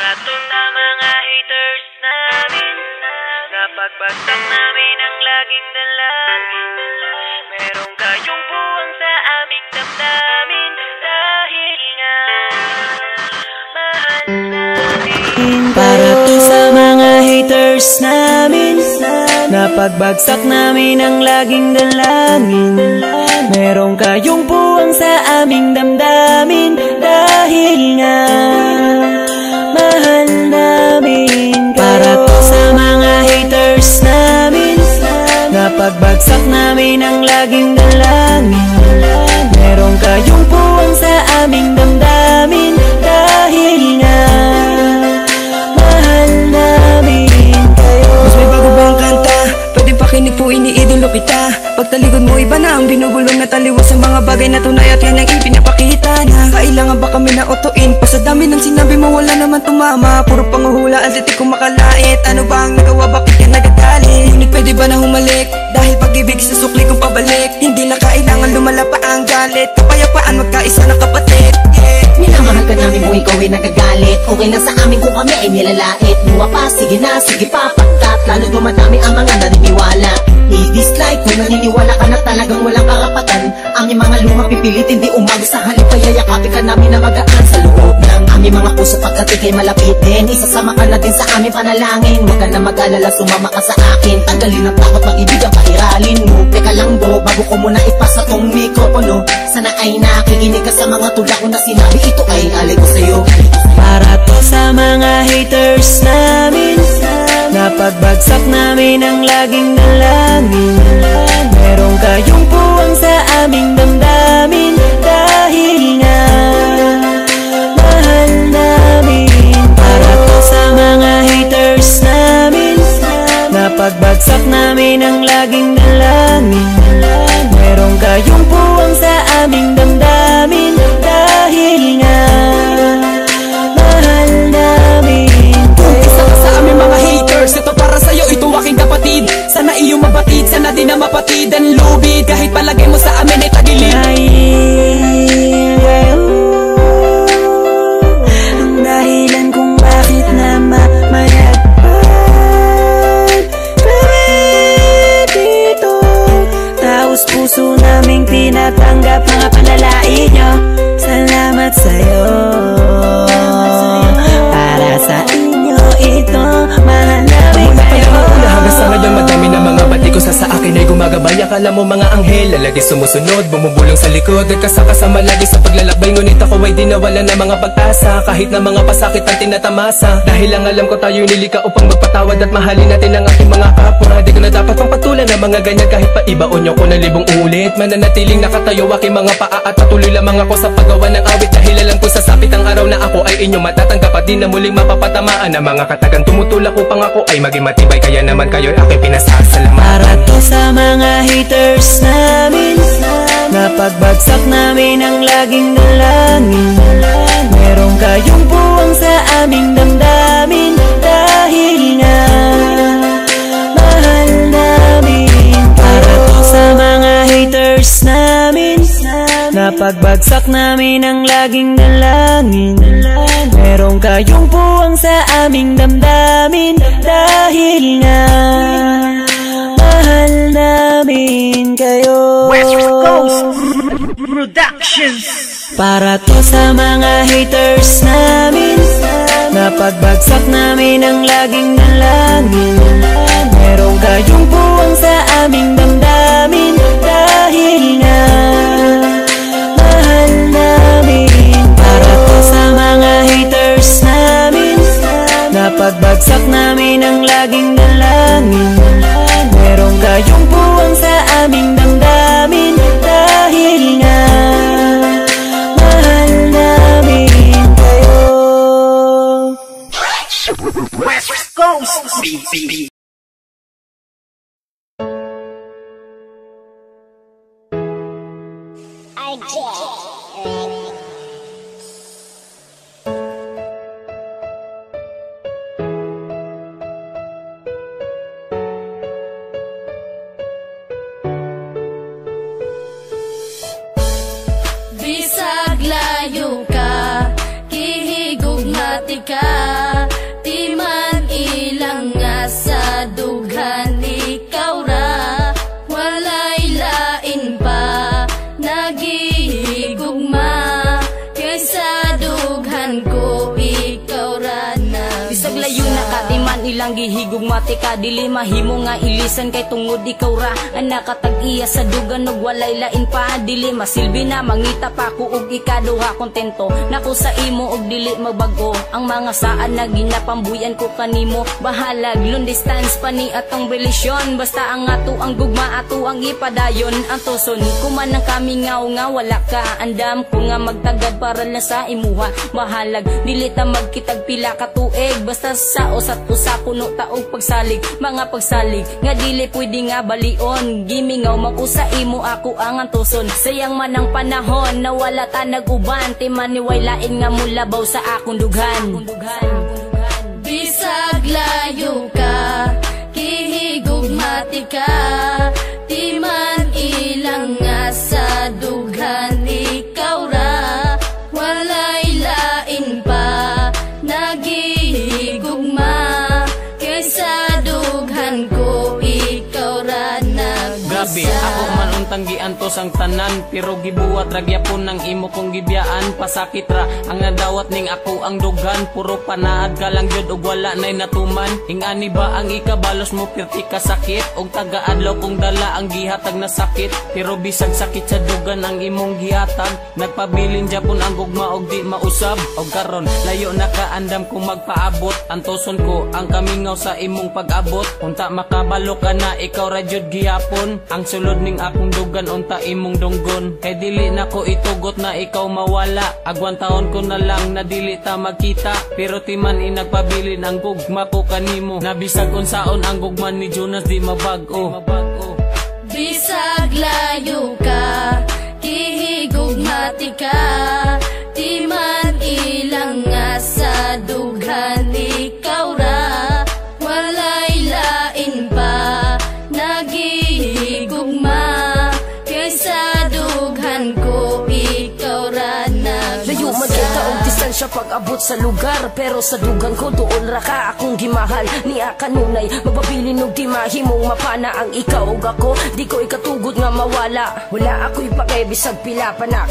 to sa mga haters namin, napagbagsak namin ang laging dalangin. Meron kayong buwang sa aming damdamin, dahil nga mahal namin. Para to sa mga haters namin, napagbagsak namin ang laging dalangin. Meron kayong buwang sa aming damdamin, dahil nga mahal namin kayo. Para to sa mga haters namin, napagbagsak namin ang laging dalangin. Meron kayong buwang sa aming damdamin, dahil nga mahal namin kayo. Mas may bago bang kanta? Pwede pakinig po, iniidolo kita. Pagtalikod mo iba na ang binubulong na taliwas sa mga bagay na tunay at yan ang ipinapakita na kailangan ba kami na otuin? Pa sa dami ng sinabi mo wala naman tumama, puro panguhula at di ko makalait. Ano ba ang nagawa, bakit ka nagagalit? Ngunit pwede ba na humalik? Dahil pag-ibig sa sukli kong pabalik, hindi na kailangan lumala pa ang galit. Kapayapaan magkaisa na kapatid, yeah. Minamahal ka namin kung ikaw ay nagagalit. Okay na sa amin kung kami ay nilalait. Luwa pa, sige na, sige pa, pagkat lalo dumadami ang mga naniniwala. I-dislike kung naniniwala ka na talagang walang karapatan. Aming mga luma pipilitin di umago sa halip, kaya yakapin ka namin na magaan sa loob ng aming mga puso pagkat ikay malapit din. Isasama ka na din sa aming panalangin. Huwag ka na mag-alala, sumama ka sa akin. Tanggalin ang takot, mag-ibig ang pairalin mo. Teka lang bro, bago ko muna ipasa tong mikropono, sana ay nakikinig ka sa mga tula ko na sinabi. Ito ay alay ko sa'yo. Para to sa mga haters namin, napagbagsak namin ang laging dalangin. Meron kayong buwang sa aming damdamin, dahil nga mahal namin. Para to sa mga haters namin, napagbagsak namin ang laging dalangin. Meron kayong buwang sa aming damdamin, dahil nga mahal namin kayo. Isa ka sa aming mga haters, ito para sa'yo, ito aking kapatid. Sana iyong mabatid, sana din na mapatid ang lubid. Kahit palagay mo sa amin ay tagilid. Ang dahilan kung bakit na mamayagpag kami dito. Taos puso naming tinatanggap mga panalait nyo. Salamat sa'yo. Para sa inyo ito, mahal namin kayo. Hanggang sa ngayon madami na mga bati ko sa akin ay gumagabay. Akala mo mga anghel, lagi sumusunod, bumubulong sa likod. Nagkasakasama lagi sa paglalakbay, ngunit ako ay di nawala ng mga pag-asa. Kahit na mga pasakit ang tinatamasa, dahil lang alam ko tayo'y nilika upang magpatawad at mahalin natin ang ating mga kapwa. Di ko na dapat pang patulan ng mga ganyan, kahit pa ibaon nyo ko na libong ulit. Mananatiling nakatayo aking mga paa at patuloy lamang ako sa paggawa ng awit. Dahil alam ko sasapit ang araw na ako ay inyong matatanggap at di na muling mapapatamaan ang mga katagang tumutulak upang ako ay maging matibay. Kaya naman kayo'y aking pinasasalamatan. Para to sa mga haters namin, napagbagsak namin ang laging dalangin. Meron kayong buwang sa aming damdamin, dahil nga mahal namin. Para to sa mga haters namin, napagbagsak namin ang laging dalangin. Meron kayong buwang sa aming damdamin, dahil nga mahal namin kayo. West Coast Productions. Para to sa mga haters namin, napagbagsak namin ang laging dalangin. Meron kayong buwang sa aming damdamin, dahil nga mahal namin. Para to sa mga haters namin, napagbagsak namin ang laging dalangin. Meron kayong buwang sa aming damdamin, dahil nga mahal namin kayo. West Coast BB. Bisag layo ka, kihigugmati ka. ilang gihigog matika. Dili mahimo nga ilisan kay tungod ikaw ra ang nakatag-iya sa dugan ug walay lain pa. Dili masilbi na mangita pa ko ug ikaduha kontento nako sa imo ug dili magbago ang mga saan na ginapambuyan ko kanimo. Bahalag long distance pa ni atong relasyon, basta ang ato ang gugma ato ang ipadayon. Ang tuson kuman ang kami nga wala ka, andam ko nga magtagad para lang sa imuha. Bahalag dili ta magkitag pila ka tuig, basta sa usat usa kuno taog pagsalig. Mga pagsalig nga dili pwede nga balion, gimingaw man ko sa imo ako ang antuson. Sayang man ang panahon na wala ta nag-uban, ti maniwaylain nga mulabaw sa akong dughan. Bisag layo ka, kihigugmati ka, di man ilang nga sa dughan ikaw ra. Walay lain pa, nagihigugma, kaysa dughan ko ikaw ra nagbasa. Grabe, ako man untang giantos ang tanan, pero gibuwat ragyapon ng imo kong gibiyaan. Pasakit ra ang nadawat ning ako ang dugan, puro panaad ka lang jud ug wala nay natuman. Ingani ba ang ikabalos mo pirti ka sakit, og tagaadlaw kong dala ang gihatag na sakit. Pero bisag sakit sa dugan ang imong gihatag, nagpabilin japon ang gugma og di mausab. Og karon layo na kaandam kung magpaabot, antoson ko ang kamingaw sa imong pag-abot. Unta makabalo ka na ikaw ra jud gihapon, ang sulod ning akong dugan unta imong dunggon. Kay dili na ko itugot na ikaw mawala, agwan taon ko na lang na dili ta magkita. Pero timan inagpabilin ang gugma ko kanimo, nabisag unsaon ang gugma ni Jonas di mabag-o. Bisag layo ka, kihigugmati ka, di man ilang nga sa dughan ikaw ra. Walay lain pa, nagihigugma, kaysa dughan ko ikaw ra nagbasa. Layo man kay taong distansya pag-abot sa lugar, pero sa dugan ko doon ra ka akong gimahal. Niya kanunay mababilin og di mahimong mapana ang ikaw ug ako, di ko ikatugod nga mawala. Wala ako'y pakay bisag pila pa na